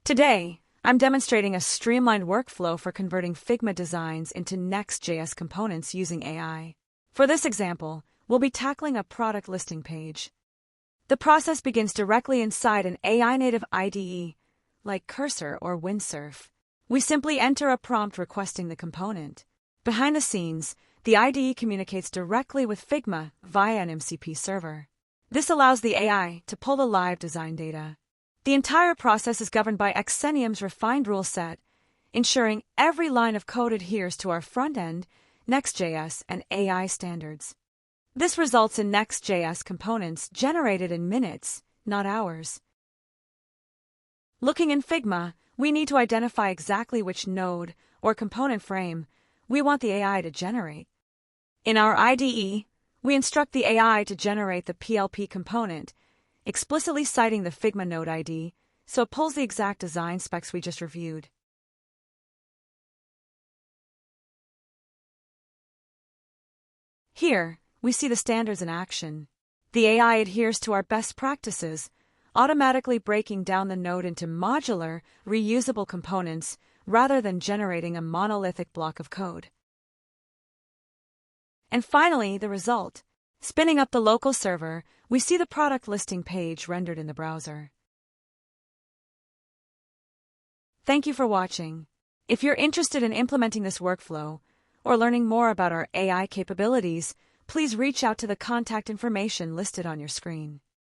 Today, I'm demonstrating a streamlined workflow for converting Figma designs into Next.js components using AI. For this example, we'll be tackling a product listing page. The process begins directly inside an AI-native IDE, like Cursor or Windsurf. We simply enter a prompt requesting the component. Behind the scenes, the IDE communicates directly with Figma via an MCP server. This allows the AI to pull the live design data. The entire process is governed by Xenium's refined rule set, ensuring every line of code adheres to our front-end, Next.js, and AI standards. This results in Next.js components generated in minutes, not hours. Looking in Figma, we need to identify exactly which node or component frame we want the AI to generate. In our IDE, we instruct the AI to generate the PLP component, explicitly citing the Figma node ID, so it pulls the exact design specs we just reviewed. Here, we see the standards in action. The AI adheres to our best practices, automatically breaking down the node into modular, reusable components rather than generating a monolithic block of code. And finally, the result. Spinning up the local server, we see the product listing page rendered in the browser. Thank you for watching. If you're interested in implementing this workflow or learning more about our AI capabilities, please reach out to the contact information listed on your screen.